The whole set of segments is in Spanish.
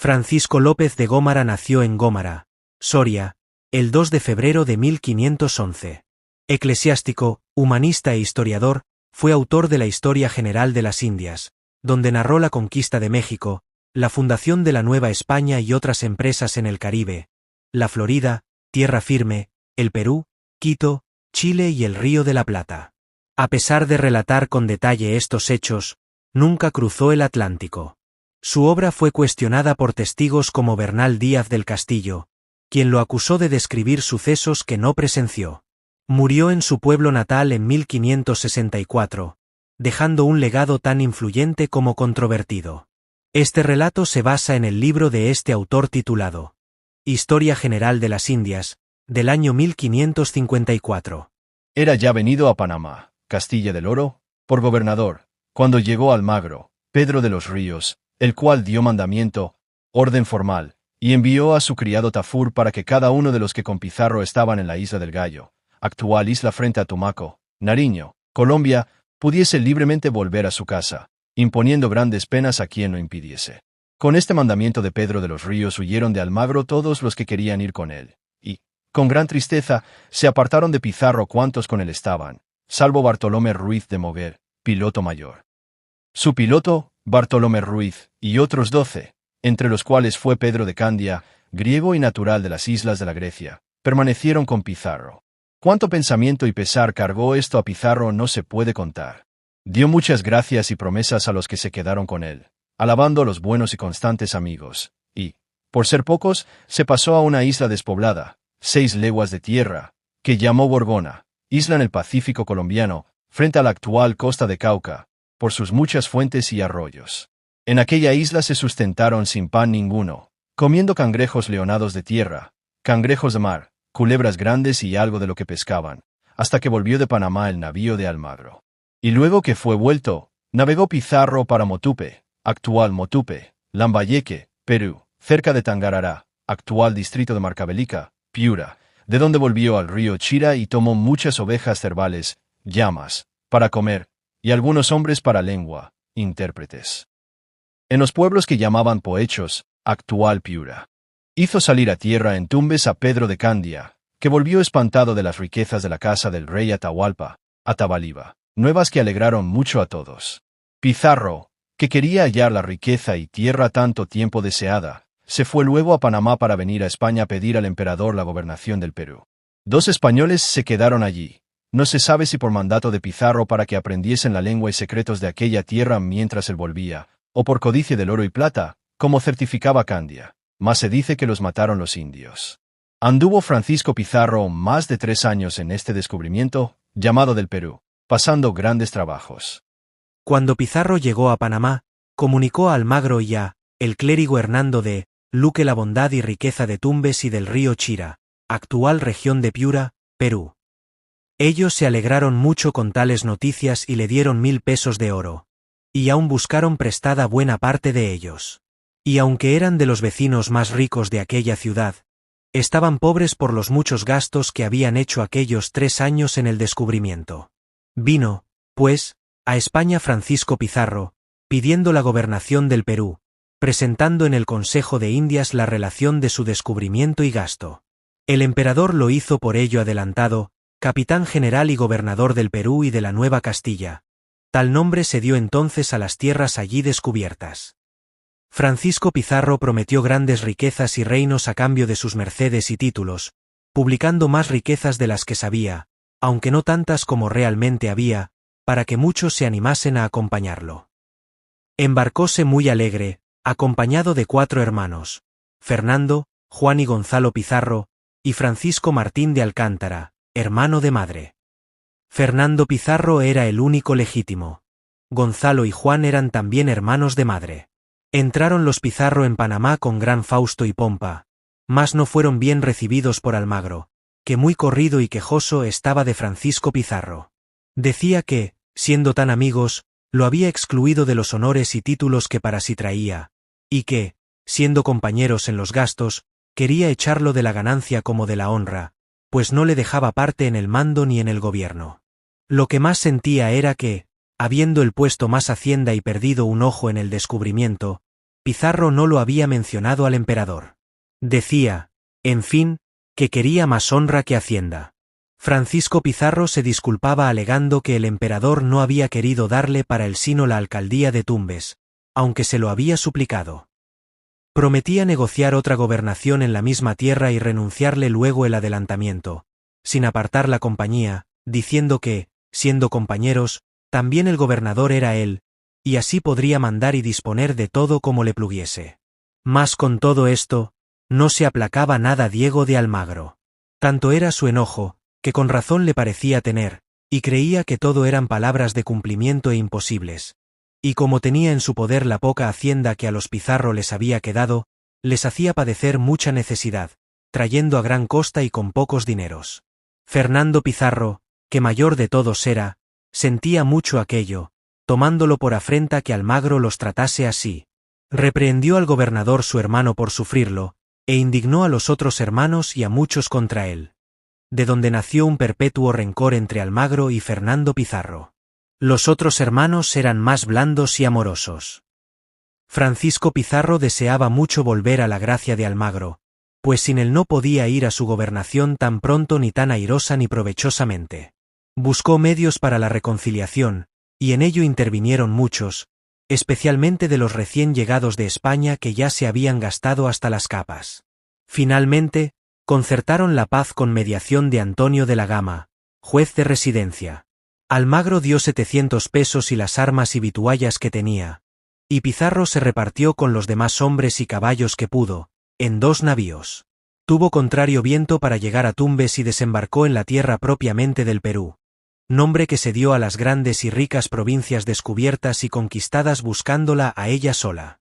Francisco López de Gómara nació en Gómara, Soria, el 2 de febrero de 1511. Eclesiástico, humanista e historiador, fue autor de la Historia General de las Indias, donde narró la conquista de México, la fundación de la Nueva España y otras empresas en el Caribe, la Florida, Tierra Firme, el Perú, Quito, Chile y el Río de la Plata. A pesar de relatar con detalle estos hechos, nunca cruzó el Atlántico. Su obra fue cuestionada por testigos como Bernal Díaz del Castillo, quien lo acusó de describir sucesos que no presenció. Murió en su pueblo natal en 1564, dejando un legado tan influyente como controvertido. Este relato se basa en el libro de este autor titulado Historia General de las Indias, del año 1554. Era ya venido a Panamá, Castilla del Oro, por gobernador, cuando llegó Almagro, Pedro de los Ríos, el cual dio mandamiento, orden formal, y envió a su criado Tafur para que cada uno de los que con Pizarro estaban en la Isla del Gallo, actual isla frente a Tumaco, Nariño, Colombia, pudiese libremente volver a su casa, imponiendo grandes penas a quien lo impidiese. Con este mandamiento de Pedro de los Ríos huyeron de Almagro todos los que querían ir con él, y, con gran tristeza, se apartaron de Pizarro cuantos con él estaban, salvo Bartolomé Ruiz de Moguer, piloto mayor. Su piloto, Bartolomé Ruiz, y otros 12, entre los cuales fue Pedro de Candia, griego y natural de las islas de la Grecia, permanecieron con Pizarro. Cuánto pensamiento y pesar cargó esto a Pizarro no se puede contar. Dio muchas gracias y promesas a los que se quedaron con él, alabando a los buenos y constantes amigos, y, por ser pocos, se pasó a una isla despoblada, 6 leguas de tierra, que llamó Gorgona, isla en el Pacífico colombiano, frente a la actual costa de Cauca, por sus muchas fuentes y arroyos. En aquella isla se sustentaron sin pan ninguno, comiendo cangrejos leonados de tierra, cangrejos de mar, culebras grandes y algo de lo que pescaban, hasta que volvió de Panamá el navío de Almagro. Y luego que fue vuelto, navegó Pizarro para Motupe, actual Motupe, Lambayeque, Perú, cerca de Tangarará, actual distrito de Marcabelica, Piura, de donde volvió al río Chira y tomó muchas ovejas cervales, llamas, para comer, y algunos hombres para lengua, intérpretes. En los pueblos que llamaban Poechos, actual Piura, hizo salir a tierra en Tumbes a Pedro de Candia, que volvió espantado de las riquezas de la casa del rey Atahualpa, Atabaliba, nuevas que alegraron mucho a todos. Pizarro, que quería hallar la riqueza y tierra tanto tiempo deseada, se fue luego a Panamá para venir a España a pedir al emperador la gobernación del Perú. 2 españoles se quedaron allí. No se sabe si por mandato de Pizarro para que aprendiesen la lengua y secretos de aquella tierra mientras él volvía, o por codicia del oro y plata, como certificaba Candia, mas se dice que los mataron los indios. Anduvo Francisco Pizarro más de 3 años en este descubrimiento, llamado del Perú, pasando grandes trabajos. Cuando Pizarro llegó a Panamá, comunicó a Almagro y a el clérigo Hernando de Luque la bondad y riqueza de Tumbes y del río Chira, actual región de Piura, Perú. Ellos se alegraron mucho con tales noticias y le dieron 1000 pesos de oro, y aún buscaron prestada buena parte de ellos. Y aunque eran de los vecinos más ricos de aquella ciudad, estaban pobres por los muchos gastos que habían hecho aquellos 3 años en el descubrimiento. Vino, pues, a España Francisco Pizarro, pidiendo la gobernación del Perú, presentando en el Consejo de Indias la relación de su descubrimiento y gasto. El emperador lo hizo por ello adelantado, capitán general y gobernador del Perú y de la Nueva Castilla. Tal nombre se dio entonces a las tierras allí descubiertas. Francisco Pizarro prometió grandes riquezas y reinos a cambio de sus mercedes y títulos, publicando más riquezas de las que sabía, aunque no tantas como realmente había, para que muchos se animasen a acompañarlo. Embarcóse muy alegre, acompañado de 4 hermanos, Fernando, Juan y Gonzalo Pizarro, y Francisco Martín de Alcántara, hermano de madre. Fernando Pizarro era el único legítimo. Gonzalo y Juan eran también hermanos de madre. Entraron los Pizarro en Panamá con gran fausto y pompa, mas no fueron bien recibidos por Almagro, que muy corrido y quejoso estaba de Francisco Pizarro. Decía que, siendo tan amigos, lo había excluido de los honores y títulos que para sí traía, y que, siendo compañeros en los gastos, quería echarlo de la ganancia como de la honra, pues no le dejaba parte en el mando ni en el gobierno. Lo que más sentía era que, habiendo él puesto más hacienda y perdido un ojo en el descubrimiento, Pizarro no lo había mencionado al emperador. Decía, en fin, que quería más honra que hacienda. Francisco Pizarro se disculpaba alegando que el emperador no había querido darle para el sino la alcaldía de Tumbes, aunque se lo había suplicado. Prometía negociar otra gobernación en la misma tierra y renunciarle luego el adelantamiento, sin apartar la compañía, diciendo que, siendo compañeros, también el gobernador era él, y así podría mandar y disponer de todo como le pluguiese. Mas con todo esto, no se aplacaba nada Diego de Almagro. Tanto era su enojo, que con razón le parecía tener, y creía que todo eran palabras de cumplimiento e imposibles. Y como tenía en su poder la poca hacienda que a los Pizarro les había quedado, les hacía padecer mucha necesidad, trayendo a gran costa y con pocos dineros. Fernando Pizarro, que mayor de todos era, sentía mucho aquello, tomándolo por afrenta que Almagro los tratase así. Reprehendió al gobernador su hermano por sufrirlo, e indignó a los otros hermanos y a muchos contra él. De donde nació un perpetuo rencor entre Almagro y Fernando Pizarro. Los otros hermanos eran más blandos y amorosos. Francisco Pizarro deseaba mucho volver a la gracia de Almagro, pues sin él no podía ir a su gobernación tan pronto ni tan airosa ni provechosamente. Buscó medios para la reconciliación, y en ello intervinieron muchos, especialmente de los recién llegados de España que ya se habían gastado hasta las capas. Finalmente, concertaron la paz con mediación de Antonio de la Gama, juez de residencia. Almagro dio 700 pesos y las armas y vituallas que tenía, y Pizarro se repartió con los demás hombres y caballos que pudo, en 2 navíos. Tuvo contrario viento para llegar a Tumbes y desembarcó en la tierra propiamente del Perú, nombre que se dio a las grandes y ricas provincias descubiertas y conquistadas buscándola a ella sola.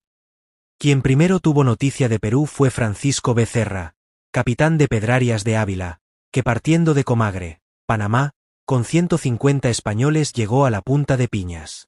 Quien primero tuvo noticia de Perú fue Francisco Becerra, capitán de Pedrarias de Ávila, que partiendo de Comagre, Panamá, con 150 españoles llegó a la punta de Piñas.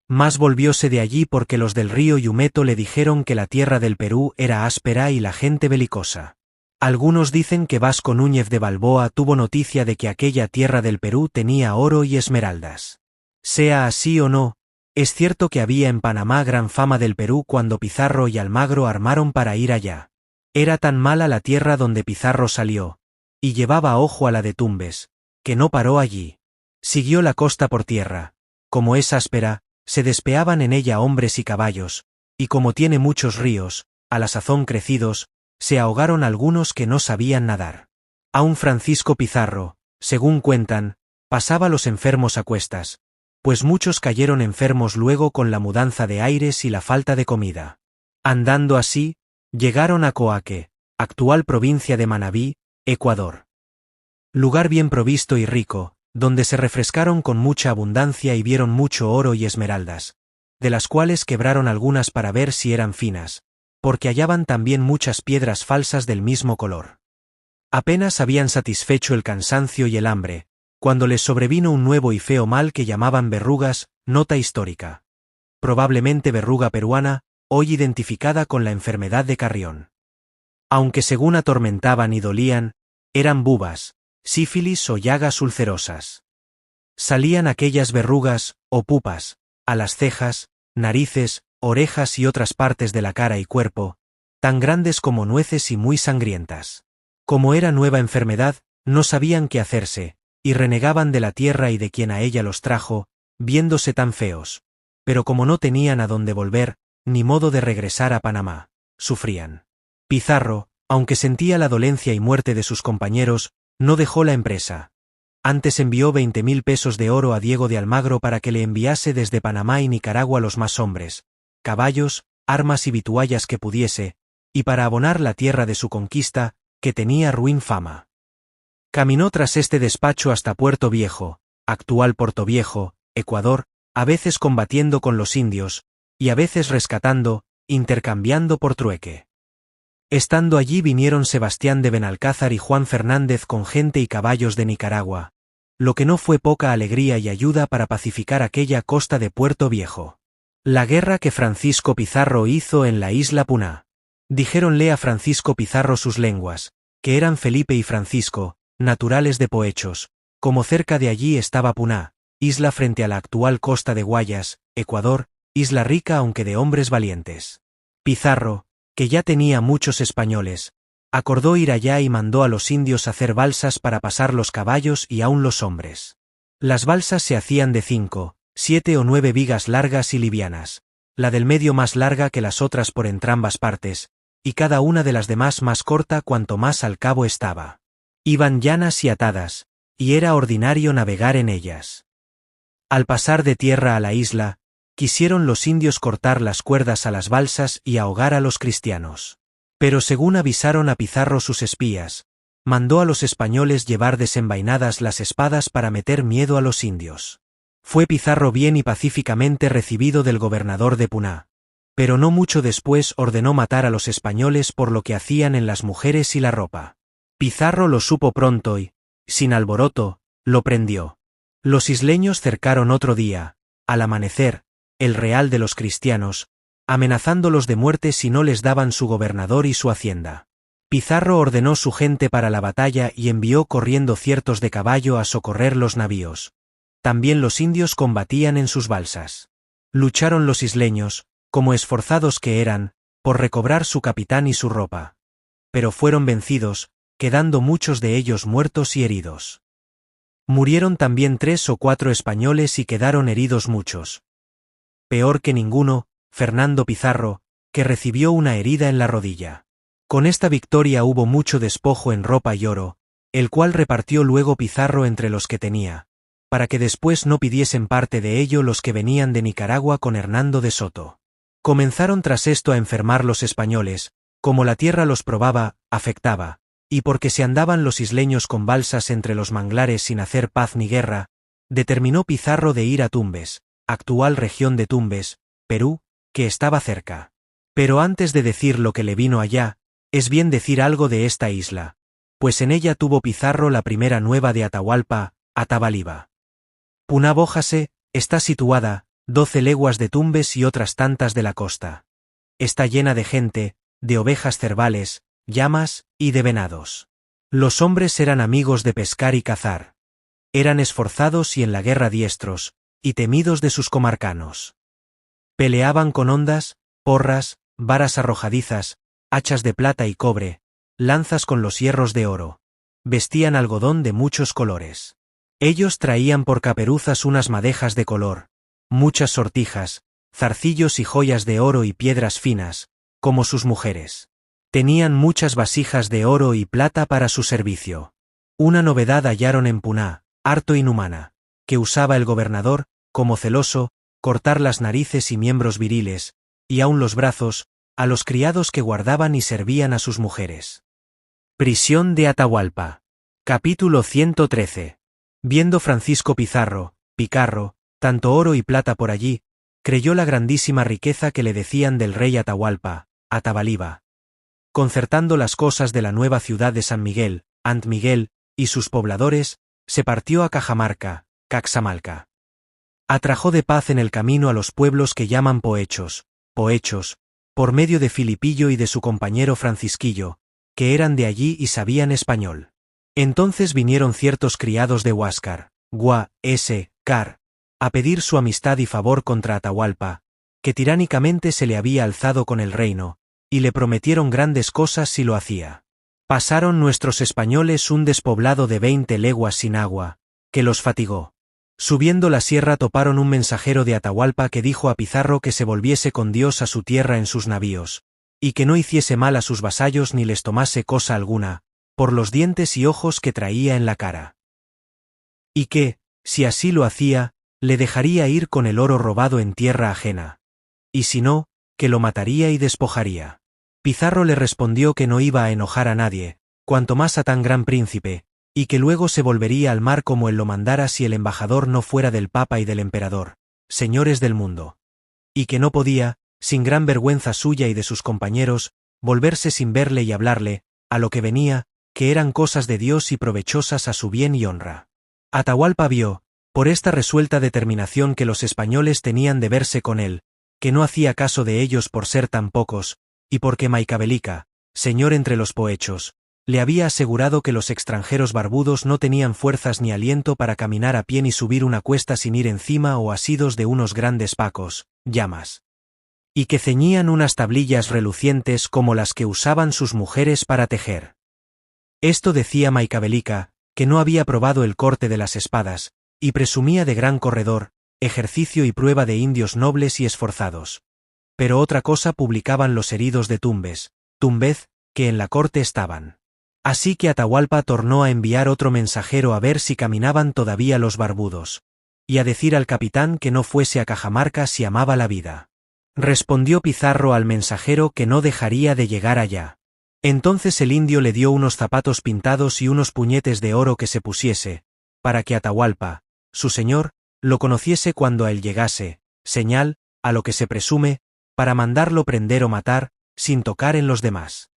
Mas volvióse de allí porque los del río Yumeto le dijeron que la tierra del Perú era áspera y la gente belicosa. Algunos dicen que Vasco Núñez de Balboa tuvo noticia de que aquella tierra del Perú tenía oro y esmeraldas. Sea así o no, es cierto que había en Panamá gran fama del Perú cuando Pizarro y Almagro armaron para ir allá. Era tan mala la tierra donde Pizarro salió, y llevaba ojo a la de Tumbes, que no paró allí. Siguió la costa por tierra. Como es áspera, se despeaban en ella hombres y caballos, y como tiene muchos ríos, a la sazón crecidos, se ahogaron algunos que no sabían nadar. Aun Francisco Pizarro, según cuentan, pasaba los enfermos a cuestas, pues muchos cayeron enfermos luego con la mudanza de aires y la falta de comida. Andando así, llegaron a Coaque, actual provincia de Manabí, Ecuador. Lugar bien provisto y rico, donde se refrescaron con mucha abundancia y vieron mucho oro y esmeraldas, de las cuales quebraron algunas para ver si eran finas, porque hallaban también muchas piedras falsas del mismo color. Apenas habían satisfecho el cansancio y el hambre, cuando les sobrevino un nuevo y feo mal que llamaban verrugas, nota histórica. Probablemente verruga peruana, hoy identificada con la enfermedad de Carrión. Aunque según atormentaban y dolían, eran bubas, sífilis o llagas ulcerosas. Salían aquellas verrugas, o pupas, a las cejas, narices, orejas y otras partes de la cara y cuerpo, tan grandes como nueces y muy sangrientas. Como era nueva enfermedad, no sabían qué hacerse, y renegaban de la tierra y de quien a ella los trajo, viéndose tan feos. Pero como no tenían a dónde volver, ni modo de regresar a Panamá, sufrían. Pizarro, aunque sentía la dolencia y muerte de sus compañeros, no dejó la empresa. Antes envió 20.000 pesos de oro a Diego de Almagro para que le enviase desde Panamá y Nicaragua los más hombres, caballos, armas y vituallas que pudiese, y para abonar la tierra de su conquista, que tenía ruin fama. Caminó tras este despacho hasta Puerto Viejo, actual Portoviejo, Ecuador, a veces combatiendo con los indios, y a veces rescatando, intercambiando por trueque. Estando allí vinieron Sebastián de Benalcázar y Juan Fernández con gente y caballos de Nicaragua, lo que no fue poca alegría y ayuda para pacificar aquella costa de Puerto Viejo. La guerra que Francisco Pizarro hizo en la isla Puná. Dijéronle a Francisco Pizarro sus lenguas, que eran Felipe y Francisco, naturales de Poechos, como cerca de allí estaba Puná, isla frente a la actual costa de Guayas, Ecuador, isla rica aunque de hombres valientes. Pizarro, que ya tenía muchos españoles, acordó ir allá y mandó a los indios hacer balsas para pasar los caballos y aun los hombres. Las balsas se hacían de 5, 7 o 9 vigas largas y livianas, la del medio más larga que las otras por entrambas partes, y cada una de las demás más corta cuanto más al cabo estaba. Iban llanas y atadas, y era ordinario navegar en ellas. Al pasar de tierra a la isla, quisieron los indios cortar las cuerdas a las balsas y ahogar a los cristianos. Pero según avisaron a Pizarro sus espías, mandó a los españoles llevar desenvainadas las espadas para meter miedo a los indios. Fue Pizarro bien y pacíficamente recibido del gobernador de Puná, pero no mucho después ordenó matar a los españoles por lo que hacían en las mujeres y la ropa. Pizarro lo supo pronto y, sin alboroto, lo prendió. Los isleños cercaron otro día, al amanecer, el real de los cristianos, amenazándolos de muerte si no les daban su gobernador y su hacienda. Pizarro ordenó su gente para la batalla y envió corriendo ciertos de caballo a socorrer los navíos. También los indios combatían en sus balsas. Lucharon los isleños, como esforzados que eran, por recobrar su capitán y su ropa. Pero fueron vencidos, quedando muchos de ellos muertos y heridos. Murieron también 3 o 4 españoles y quedaron heridos muchos. Peor que ninguno, Fernando Pizarro, que recibió una herida en la rodilla. Con esta victoria hubo mucho despojo en ropa y oro, el cual repartió luego Pizarro entre los que tenía, para que después no pidiesen parte de ello los que venían de Nicaragua con Hernando de Soto. Comenzaron tras esto a enfermar los españoles, como la tierra los probaba, afectaba, y porque se andaban los isleños con balsas entre los manglares sin hacer paz ni guerra, determinó Pizarro de ir a Tumbes, actual región de Tumbes, Perú, que estaba cerca. Pero antes de decir lo que le vino allá, es bien decir algo de esta isla, pues en ella tuvo Pizarro la primera nueva de Atahualpa, Atabaliba. Puná Bójase, está situada, 12 leguas de Tumbes y otras tantas de la costa. Está llena de gente, de ovejas cervales, llamas, y de venados. Los hombres eran amigos de pescar y cazar. Eran esforzados y en la guerra diestros, y temidos de sus comarcanos. Peleaban con hondas, porras, varas arrojadizas, hachas de plata y cobre, lanzas con los hierros de oro. Vestían algodón de muchos colores. Ellos traían por caperuzas unas madejas de color, muchas sortijas, zarcillos y joyas de oro y piedras finas, como sus mujeres. Tenían muchas vasijas de oro y plata para su servicio. Una novedad hallaron en Puná, harto inhumana, que usaba el gobernador, como celoso, cortar las narices y miembros viriles, y aun los brazos, a los criados que guardaban y servían a sus mujeres. Prisión de Atahualpa. Capítulo 113. Viendo Francisco Pizarro, Picarro, tanto oro y plata por allí, creyó la grandísima riqueza que le decían del rey Atahualpa, Atabaliba. Concertando las cosas de la nueva ciudad de San Miguel, Ant Miguel, y sus pobladores, se partió a Cajamarca, Caxamalca. Atrajo de paz en el camino a los pueblos que llaman Pohechos, por medio de Filipillo y de su compañero Francisquillo, que eran de allí y sabían español. Entonces vinieron ciertos criados de Huáscar, Car, a pedir su amistad y favor contra Atahualpa, que tiránicamente se le había alzado con el reino, y le prometieron grandes cosas si lo hacía. Pasaron nuestros españoles un despoblado de 20 leguas sin agua, que los fatigó. Subiendo la sierra toparon un mensajero de Atahualpa que dijo a Pizarro que se volviese con Dios a su tierra en sus navíos, y que no hiciese mal a sus vasallos ni les tomase cosa alguna, por los dientes y ojos que traía en la cara. Y que, si así lo hacía, le dejaría ir con el oro robado en tierra ajena. Y si no, que lo mataría y despojaría. Pizarro le respondió que no iba a enojar a nadie, cuanto más a tan gran príncipe, y que luego se volvería al mar como él lo mandara si el embajador no fuera del Papa y del Emperador, señores del mundo. Y que no podía, sin gran vergüenza suya y de sus compañeros, volverse sin verle y hablarle, a lo que venía, que eran cosas de Dios y provechosas a su bien y honra. Atahualpa vio, por esta resuelta determinación que los españoles tenían de verse con él, que no hacía caso de ellos por ser tan pocos, y porque Maicabelica, señor entre los Pohechos, le había asegurado que los extranjeros barbudos no tenían fuerzas ni aliento para caminar a pie ni subir una cuesta sin ir encima o asidos de unos grandes pacos, llamas. y que ceñían unas tablillas relucientes como las que usaban sus mujeres para tejer. Esto decía Machiavélica, que no había probado el corte de las espadas, y presumía de gran corredor, ejercicio y prueba de indios nobles y esforzados. Pero otra cosa publicaban los heridos de Tumbez, que en la corte estaban. Así que Atahualpa tornó a enviar otro mensajero a ver si caminaban todavía los barbudos, y a decir al capitán que no fuese a Cajamarca si amaba la vida. Respondió Pizarro al mensajero que no dejaría de llegar allá. Entonces el indio le dio unos zapatos pintados y unos puñetes de oro que se pusiese, para que Atahualpa, su señor, lo conociese cuando a él llegase, señal, a lo que se presume, para mandarlo prender o matar, sin tocar en los demás.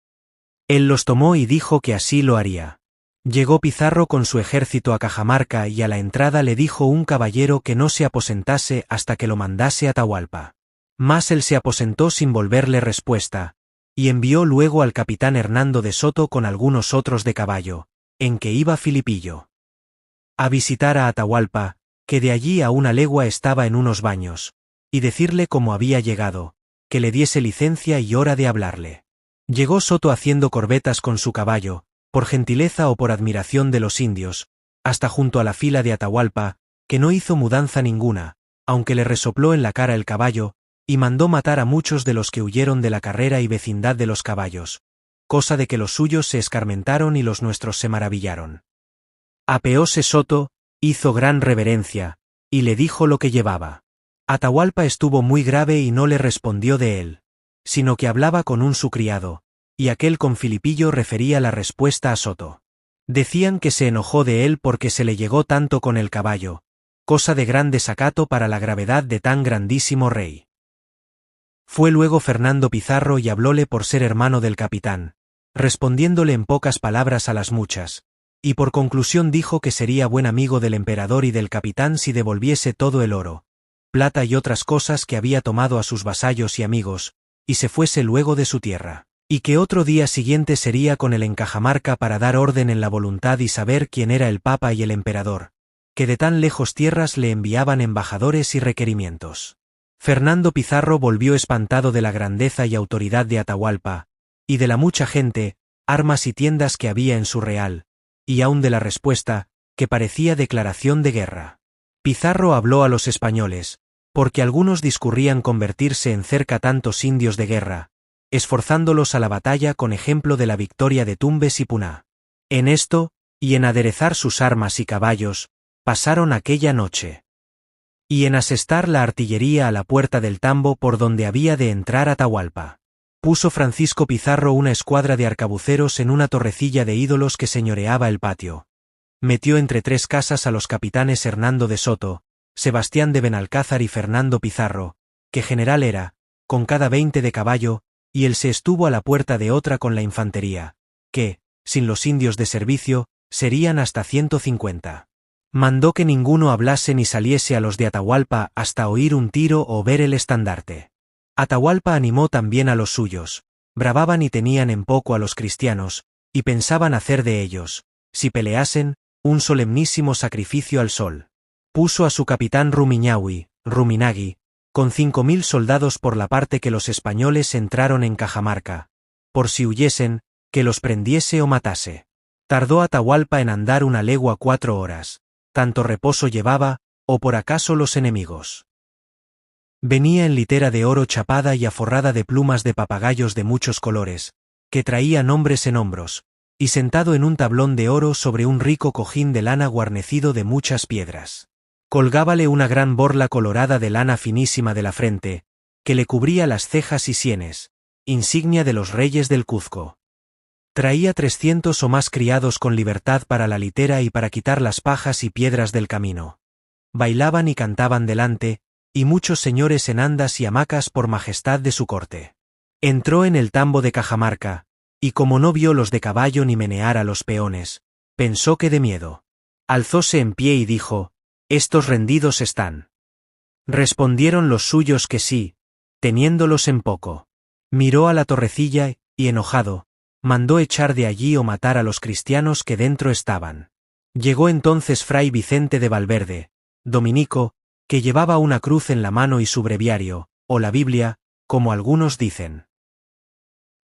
Él los tomó y dijo que así lo haría. Llegó Pizarro con su ejército a Cajamarca y a la entrada le dijo un caballero que no se aposentase hasta que lo mandase Atahualpa. Mas él se aposentó sin volverle respuesta, y envió luego al capitán Hernando de Soto con algunos otros de caballo, en que iba Filipillo, a visitar a Atahualpa, que de allí a una legua estaba en unos baños, y decirle cómo había llegado, que le diese licencia y hora de hablarle. Llegó Soto haciendo corbetas con su caballo, por gentileza o por admiración de los indios, hasta junto a la fila de Atahualpa, que no hizo mudanza ninguna, aunque le resopló en la cara el caballo, y mandó matar a muchos de los que huyeron de la carrera y vecindad de los caballos, cosa de que los suyos se escarmentaron y los nuestros se maravillaron. Apeóse Soto, hizo gran reverencia, y le dijo lo que llevaba. Atahualpa estuvo muy grave y no le respondió de él, sino que hablaba con un su criado, y aquel con Filipillo refería la respuesta a Soto. Decían que se enojó de él porque se le llegó tanto con el caballo, cosa de gran desacato para la gravedad de tan grandísimo rey. Fue luego Fernando Pizarro y hablóle por ser hermano del capitán, respondiéndole en pocas palabras a las muchas, y por conclusión dijo que sería buen amigo del emperador y del capitán si devolviese todo el oro, plata y otras cosas que había tomado a sus vasallos y amigos, y se fuese luego de su tierra, y que otro día siguiente sería con él en Cajamarca para dar orden en la voluntad y saber quién era el papa y el emperador, que de tan lejos tierras le enviaban embajadores y requerimientos. Fernando Pizarro volvió espantado de la grandeza y autoridad de Atahualpa, y de la mucha gente, armas y tiendas que había en su real, y aun de la respuesta, que parecía declaración de guerra. Pizarro habló a los españoles, porque algunos discurrían convertirse en cerca tantos indios de guerra, esforzándolos a la batalla con ejemplo de la victoria de Tumbes y Puná. En esto, y en aderezar sus armas y caballos, pasaron aquella noche. Y en asestar la artillería a la puerta del tambo por donde había de entrar Atahualpa. Puso Francisco Pizarro una escuadra de arcabuceros en una torrecilla de ídolos que señoreaba el patio. Metió entre tres casas a los capitanes Hernando de Soto, Sebastián de Benalcázar y Fernando Pizarro, que general era, con cada 20 de caballo, y él se estuvo a la puerta de otra con la infantería, que, sin los indios de servicio, serían hasta 150. Mandó que ninguno hablase ni saliese a los de Atahualpa hasta oír un tiro o ver el estandarte. Atahualpa animó también a los suyos, bravaban y tenían en poco a los cristianos, y pensaban hacer de ellos, si peleasen, un solemnísimo sacrificio al sol. Puso a su capitán Ruminagui, con 5000 soldados por la parte que los españoles entraron en Cajamarca, por si huyesen, que los prendiese o matase. Tardó Atahualpa en andar una legua 4 horas. Tanto reposo llevaba, o por acaso los enemigos. Venía en litera de oro chapada y aforrada de plumas de papagayos de muchos colores, que traía nombres en hombros, y sentado en un tablón de oro sobre un rico cojín de lana guarnecido de muchas piedras. Colgábale una gran borla colorada de lana finísima de la frente, que le cubría las cejas y sienes, insignia de los reyes del Cuzco. Traía 300 o más criados con libertad para la litera y para quitar las pajas y piedras del camino. Bailaban y cantaban delante, y muchos señores en andas y hamacas por majestad de su corte. Entró en el tambo de Cajamarca, y como no vio los de caballo ni menear a los peones, pensó que de miedo. Alzóse en pie y dijo, «Estos rendidos están». Respondieron los suyos que sí, teniéndolos en poco. Miró a la torrecilla y, enojado, mandó echar de allí o matar a los cristianos que dentro estaban. Llegó entonces fray Vicente de Valverde, dominico, que llevaba una cruz en la mano y su breviario, o la Biblia, como algunos dicen.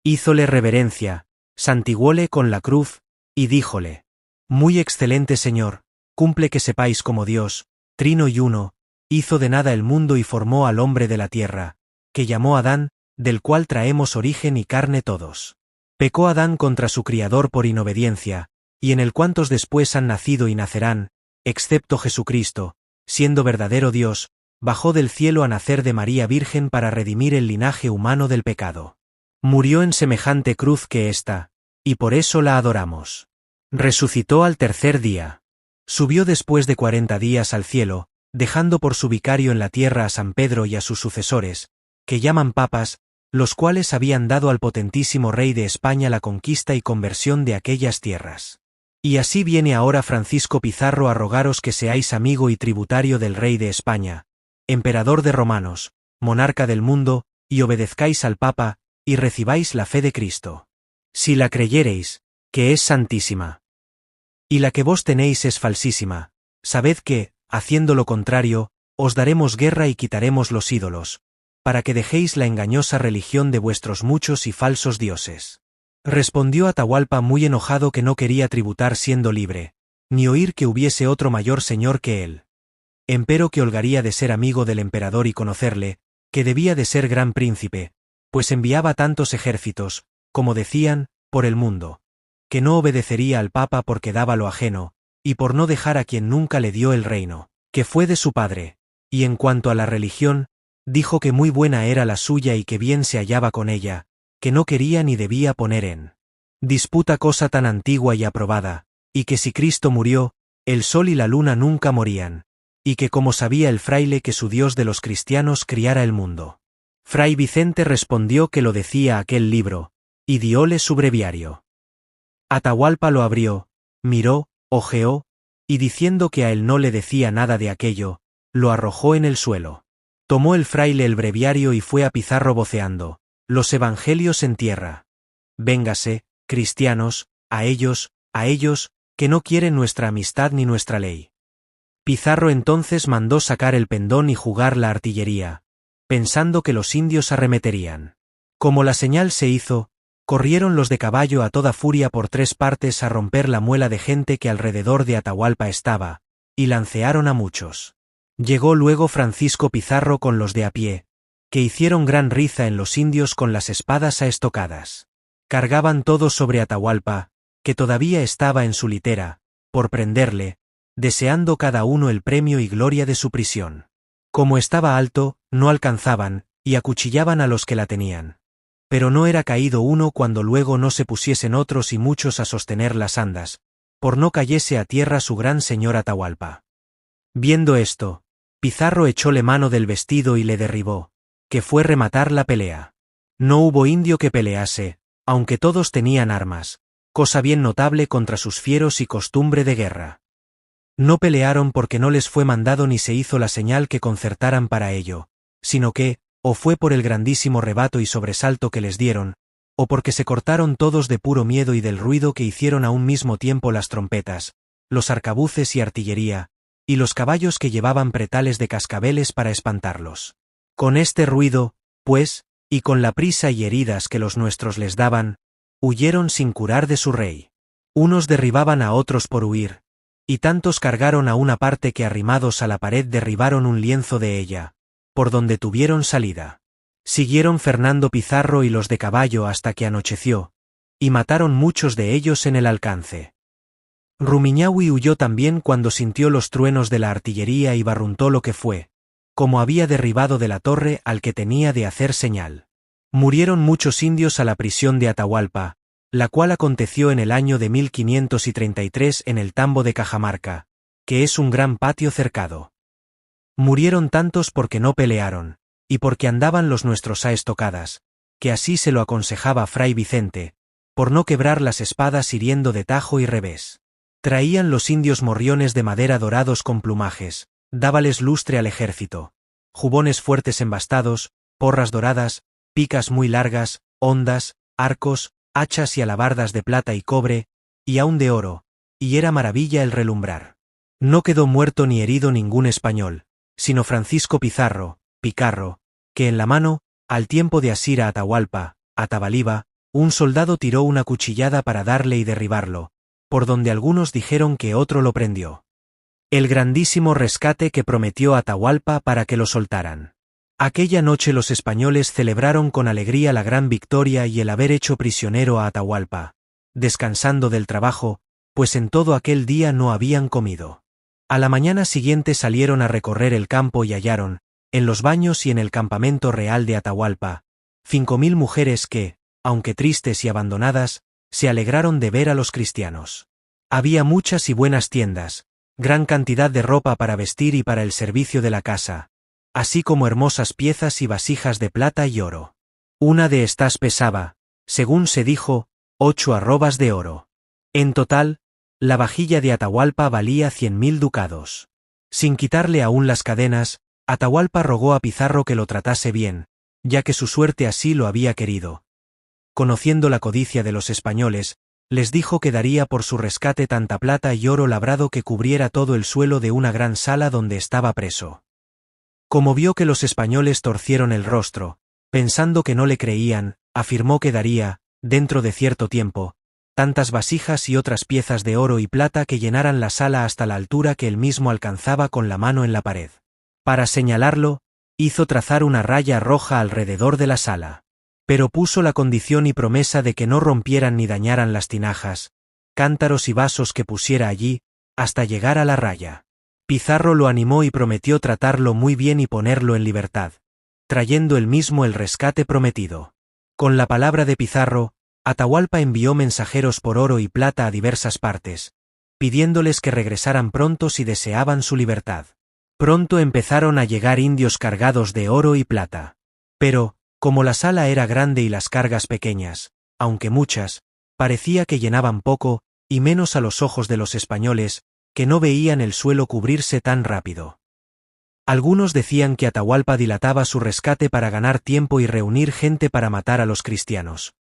Hízole reverencia, santiguóle con la cruz, y díjole: Muy excelente Señor, cumple que sepáis como Dios, trino y uno, hizo de nada el mundo y formó al hombre de la tierra, que llamó Adán, del cual traemos origen y carne todos. Pecó Adán contra su Criador por inobediencia, y en el cuantos después han nacido y nacerán, excepto Jesucristo, siendo verdadero Dios, bajó del cielo a nacer de María Virgen para redimir el linaje humano del pecado. Murió en semejante cruz que ésta, y por eso la adoramos. Resucitó al tercer día. Subió después de 40 días al cielo, dejando por su vicario en la tierra a San Pedro y a sus sucesores, que llaman papas, los cuales habían dado al potentísimo rey de España la conquista y conversión de aquellas tierras. Y así viene ahora Francisco Pizarro a rogaros que seáis amigo y tributario del rey de España, emperador de romanos, monarca del mundo, y obedezcáis al Papa, y recibáis la fe de Cristo. Si la creyereis, que es santísima, y la que vos tenéis es falsísima, sabed que, haciendo lo contrario, os daremos guerra y quitaremos los ídolos, para que dejéis la engañosa religión de vuestros muchos y falsos dioses. Respondió Atahualpa muy enojado que no quería tributar siendo libre, ni oír que hubiese otro mayor señor que él. Empero que holgaría de ser amigo del emperador y conocerle, que debía de ser gran príncipe, pues enviaba tantos ejércitos, como decían, por el mundo, que no obedecería al Papa porque daba lo ajeno, y por no dejar a quien nunca le dio el reino, que fue de su padre, y en cuanto a la religión, dijo que muy buena era la suya y que bien se hallaba con ella, que no quería ni debía poner en disputa cosa tan antigua y aprobada, y que si Cristo murió, el sol y la luna nunca morían, y que como sabía el fraile que su Dios de los cristianos criara el mundo. Fray Vicente respondió que lo decía aquel libro, y dióle su breviario. Atahualpa lo abrió, miró, ojeó, y diciendo que a él no le decía nada de aquello, lo arrojó en el suelo. Tomó el fraile el breviario y fue a Pizarro voceando: los evangelios en tierra. Véngase, cristianos, a ellos, que no quieren nuestra amistad ni nuestra ley. Pizarro entonces mandó sacar el pendón y jugar la artillería, pensando que los indios arremeterían. Como la señal se hizo, corrieron los de caballo a toda furia por 3 partes a romper la muela de gente que alrededor de Atahualpa estaba, y lancearon a muchos. Llegó luego Francisco Pizarro con los de a pie, que hicieron gran riza en los indios con las espadas a estocadas. Cargaban todos sobre Atahualpa, que todavía estaba en su litera, por prenderle, deseando cada uno el premio y gloria de su prisión. Como estaba alto, no alcanzaban, y acuchillaban a los que la tenían. Pero no era caído uno cuando luego no se pusiesen otros y muchos a sostener las andas, por no cayese a tierra su gran señor Atahualpa. Viendo esto, Pizarro echóle mano del vestido y le derribó, que fue rematar la pelea. No hubo indio que pelease, aunque todos tenían armas, cosa bien notable contra sus fieros y costumbre de guerra. No pelearon porque no les fue mandado ni se hizo la señal que concertaran para ello, sino que, o fue por el grandísimo rebato y sobresalto que les dieron, o porque se cortaron todos de puro miedo y del ruido que hicieron a un mismo tiempo las trompetas, los arcabuces y artillería, y los caballos que llevaban pretales de cascabeles para espantarlos. Con este ruido, pues, y con la prisa y heridas que los nuestros les daban, huyeron sin curar de su rey. Unos derribaban a otros por huir, y tantos cargaron a una parte que arrimados a la pared derribaron un lienzo de ella, por donde tuvieron salida. Siguieron Fernando Pizarro y los de caballo hasta que anocheció, y mataron muchos de ellos en el alcance. Rumiñahui huyó también cuando sintió los truenos de la artillería y barruntó lo que fue, como había derribado de la torre al que tenía de hacer señal. Murieron muchos indios a la prisión de Atahualpa, la cual aconteció en el año de 1533 en el tambo de Cajamarca, que es un gran patio cercado. Murieron tantos porque no pelearon, y porque andaban los nuestros a estocadas, que así se lo aconsejaba Fray Vicente, por no quebrar las espadas hiriendo de tajo y revés. Traían los indios morriones de madera dorados con plumajes, dábales lustre al ejército, jubones fuertes embastados, porras doradas, picas muy largas, hondas, arcos, hachas y alabardas de plata y cobre, y aun de oro, y era maravilla el relumbrar. No quedó muerto ni herido ningún español, sino Francisco Pizarro, Picarro, que en la mano Al tiempo de asir a Atahualpa, Atabaliba, un soldado tiró una cuchillada para darle y derribarlo, por donde algunos dijeron que otro lo prendió. El grandísimo rescate que prometió Atahualpa para que lo soltaran. Aquella noche los españoles celebraron con alegría la gran victoria y el haber hecho prisionero a Atahualpa, descansando del trabajo, pues en todo aquel día no habían comido. A la mañana siguiente salieron a recorrer el campo y hallaron, en los baños y en el campamento real de Atahualpa, 5.000 mujeres que, aunque tristes y abandonadas, se alegraron de ver a los cristianos. Había muchas y buenas tiendas, gran cantidad de ropa para vestir y para el servicio de la casa, así como hermosas piezas y vasijas de plata y oro. Una de estas pesaba, según se dijo, 8 arrobas de oro. En total, la vajilla de Atahualpa valía 100.000 ducados. Sin quitarle aún las cadenas, Atahualpa rogó a Pizarro que lo tratase bien, ya que su suerte así lo había querido. Conociendo la codicia de los españoles, les dijo que daría por su rescate tanta plata y oro labrado que cubriera todo el suelo de una gran sala donde estaba preso. Como vio que los españoles torcieron el rostro, pensando que no le creían, afirmó que daría, dentro de cierto tiempo, tantas vasijas y otras piezas de oro y plata que llenaran la sala hasta la altura que él mismo alcanzaba con la mano en la pared. Para señalarlo, hizo trazar una raya roja alrededor de la sala. Pero puso la condición y promesa de que no rompieran ni dañaran las tinajas, cántaros y vasos que pusiera allí, hasta llegar a la raya. Pizarro lo animó y prometió tratarlo muy bien y ponerlo en libertad, trayendo él mismo el rescate prometido. Con la palabra de Pizarro, Atahualpa envió mensajeros por oro y plata a diversas partes, pidiéndoles que regresaran pronto si deseaban su libertad. Pronto empezaron a llegar indios cargados de oro y plata. Pero, como la sala era grande y las cargas pequeñas, aunque muchas, parecía que llenaban poco, y menos a los ojos de los españoles, que no veían el suelo cubrirse tan rápido. Algunos decían que Atahualpa dilataba su rescate para ganar tiempo y reunir gente para matar a los cristianos.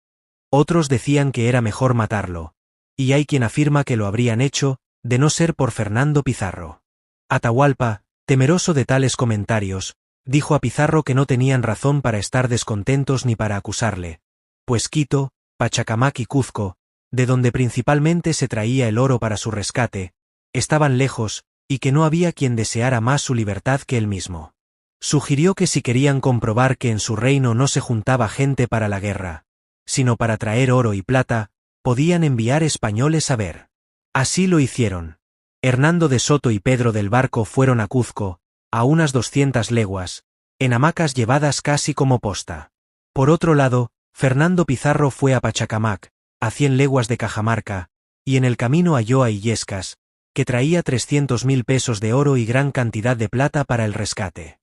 Otros decían que era mejor matarlo, y hay quien afirma que lo habrían hecho, de no ser por Fernando Pizarro. Atahualpa, temeroso de tales comentarios, dijo a Pizarro que no tenían razón para estar descontentos ni para acusarle, pues Quito, Pachacamac y Cuzco, de donde principalmente se traía el oro para su rescate, estaban lejos, y que no había quien deseara más su libertad que él mismo. Sugirió que si querían comprobar que en su reino no se juntaba gente para la guerra, sino para traer oro y plata, podían enviar españoles a ver. Así lo hicieron. Hernando de Soto y Pedro del Barco fueron a Cuzco, a unas 200 leguas, en hamacas llevadas casi como posta. Por otro lado, Fernando Pizarro fue a Pachacamac, a 100 leguas de Cajamarca, y en el camino halló a Illescas, que traía 300.000 pesos de oro y gran cantidad de plata para el rescate.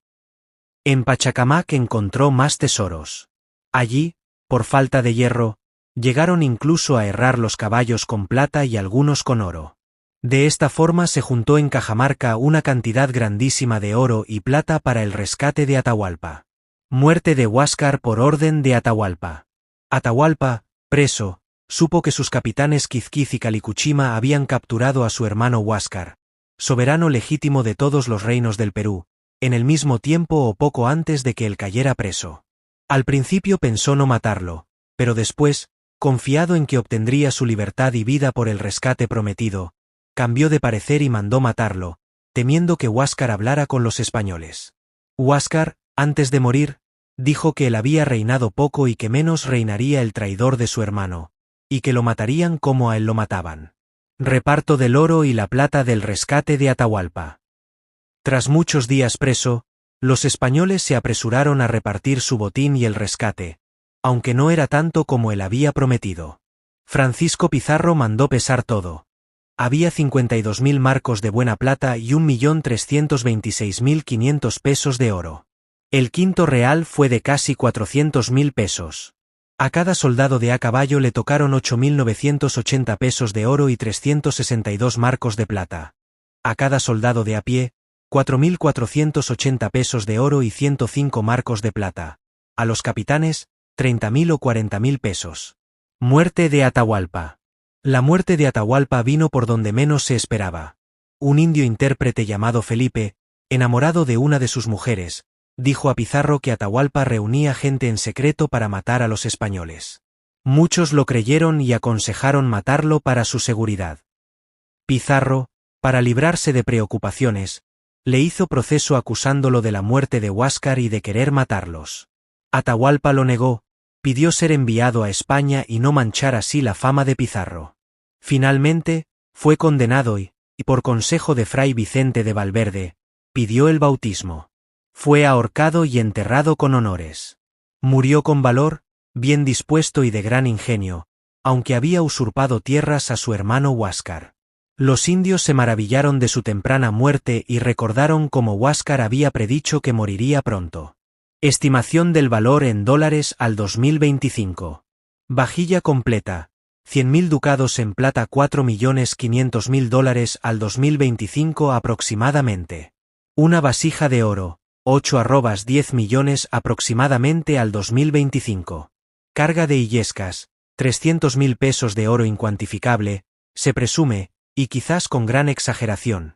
En Pachacamac encontró más tesoros. Allí, por falta de hierro, llegaron incluso a herrar los caballos con plata y algunos con oro. De esta forma se juntó en Cajamarca una cantidad grandísima de oro y plata para el rescate de Atahualpa. Muerte de Huáscar por orden de Atahualpa. Atahualpa, preso, supo que sus capitanes Quizquiz y Calicuchima habían capturado a su hermano Huáscar, soberano legítimo de todos los reinos del Perú, en el mismo tiempo o poco antes de que él cayera preso. Al principio pensó no matarlo, pero después, confiado en que obtendría su libertad y vida por el rescate prometido, cambió de parecer y mandó matarlo, temiendo que Huáscar hablara con los españoles. Huáscar, antes de morir, dijo que él había reinado poco y que menos reinaría el traidor de su hermano, y que lo matarían como a él lo mataban. Reparto del oro y la plata del rescate de Atahualpa. Tras muchos días preso, los españoles se apresuraron a repartir su botín y el rescate, aunque no era tanto como él había prometido. Francisco Pizarro mandó pesar todo. Había 52.000 marcos de buena plata y 1.326.500 pesos de oro. El quinto real fue de casi 400.000 pesos. A cada soldado de a caballo le tocaron 8.980 pesos de oro y 362 marcos de plata. A cada soldado de a pie, 4.480 pesos de oro y 105 marcos de plata. A los capitanes, 30.000 o 40.000 pesos. Muerte de Atahualpa. La muerte de Atahualpa vino por donde menos se esperaba. Un indio intérprete llamado Felipe, enamorado de una de sus mujeres, dijo a Pizarro que Atahualpa reunía gente en secreto para matar a los españoles. Muchos lo creyeron y aconsejaron matarlo para su seguridad. Pizarro, para librarse de preocupaciones, le hizo proceso acusándolo de la muerte de Huáscar y de querer matarlos. Atahualpa lo negó, pidió ser enviado a España y no manchar así la fama de Pizarro. Finalmente, fue condenado y, por consejo de Fray Vicente de Valverde, pidió el bautismo. Fue ahorcado y enterrado con honores. Murió con valor, bien dispuesto y de gran ingenio, aunque había usurpado tierras a su hermano Huáscar. Los indios se maravillaron de su temprana muerte y recordaron cómo Huáscar había predicho que moriría pronto. Estimación del valor en dólares al 2025. Vajilla completa, 100.000 ducados en plata, 4.500.000 dólares al 2025 aproximadamente. Una vasija de oro, 8,10 millones aproximadamente al 2025. Carga de illescas, 300.000 pesos de oro incuantificable, se presume, y quizás con gran exageración.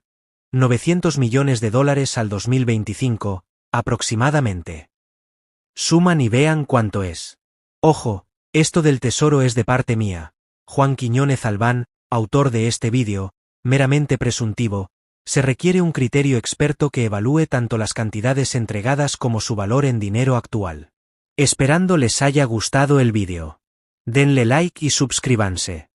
900 millones de dólares al 2025, aproximadamente. Suman y vean cuánto es. Ojo, esto del tesoro es de parte mía, Juan Quiñónez Albán, autor de este vídeo, meramente presuntivo. Se requiere un criterio experto que evalúe tanto las cantidades entregadas como su valor en dinero actual. Esperando les haya gustado el vídeo. Denle like y suscríbanse.